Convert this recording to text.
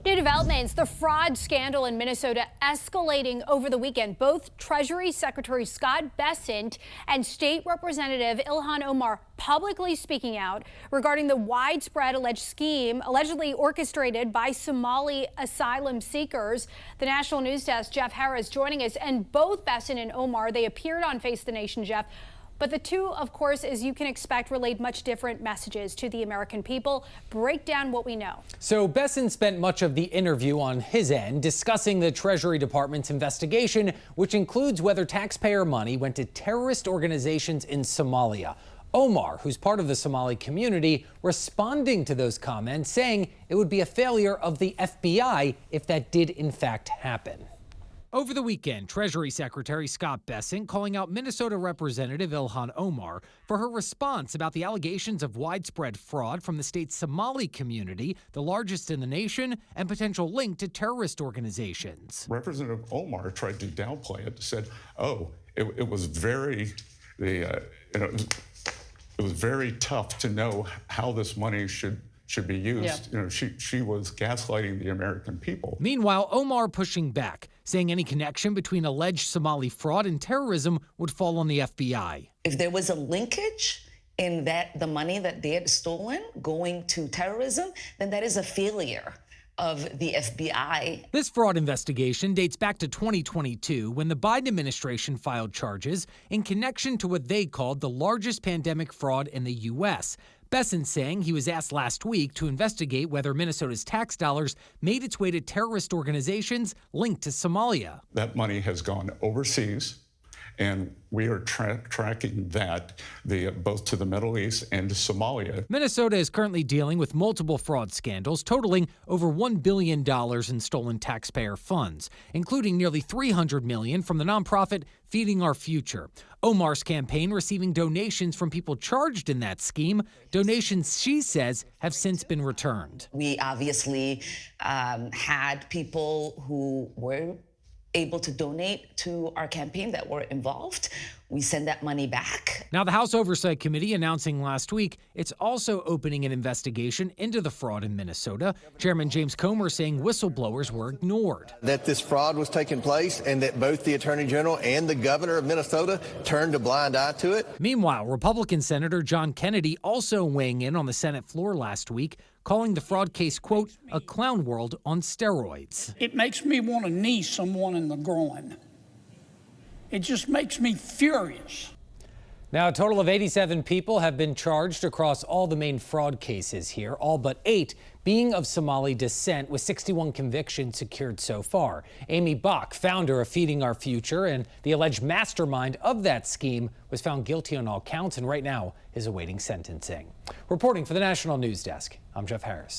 New developments. The fraud scandal in Minnesota escalating over the weekend. Both Treasury Secretary Scott Bessent and State Representative Ilhan Omar publicly speaking out regarding the widespread alleged scheme allegedly orchestrated by Somali asylum seekers. The National News Desk, Jeff Harris, joining us. And both Bessent and Omar, they appeared on Face the Nation, Jeff. But the two, of course, as you can expect, relayed much different messages to the American people. Break down what we know. So Bessent spent much of the interview on his end discussing the Treasury Department's investigation, which includes whether taxpayer money went to terrorist organizations in Somalia. Omar, who's part of the Somali community, responding to those comments, saying it would be a failure of the FBI if that did in fact happen. Over the weekend, Treasury Secretary Scott Bessent calling out Minnesota Representative Ilhan Omar for her response about the allegations of widespread fraud from the state's Somali community, the largest in the nation, and potential link to terrorist organizations. Representative Omar tried to downplay it, said, "Oh, it was very, it was very tough to know how this money should be used." Yeah. She was gaslighting the American people. Meanwhile, Omar pushing back, saying any connection between alleged Somali fraud and terrorism would fall on the FBI. If there was a linkage in the money that they had stolen going to terrorism, then that is a failure of the FBI. This fraud investigation dates back to 2022 when the Biden administration filed charges in connection to what they called the largest pandemic fraud in the U.S. Bessent saying he was asked last week to investigate whether Minnesota's tax dollars made its way to terrorist organizations linked to Somalia. That money has gone overseas, and we are tracking that both to the Middle East and to Somalia. Minnesota is currently dealing with multiple fraud scandals totaling over $1 billion in stolen taxpayer funds, including nearly $300 million from the nonprofit Feeding Our Future. Omar's campaign receiving donations from people charged in that scheme, donations she says have since been returned. We obviously had people who were able to donate to our campaign that were involved. We send that money back. Now, the House Oversight Committee announcing last week it's also opening an investigation into the fraud in Minnesota. Chairman James Comer saying whistleblowers were ignored. That this fraud was taking place and that both the Attorney General and the governor of Minnesota turned a blind eye to it. Meanwhile, Republican Senator John Kennedy also weighing in on the Senate floor last week, calling the fraud case, quote, a clown world on steroids. It makes me want to knee someone in the groin. It just makes me furious. Now, a total of 87 people have been charged across all the main fraud cases here, all but 8 being of Somali descent, with 61 convictions secured so far. Amy Bach, founder of Feeding Our Future and the alleged mastermind of that scheme, was found guilty on all counts and right now is awaiting sentencing. Reporting for the National News Desk, I'm Jeff Harris.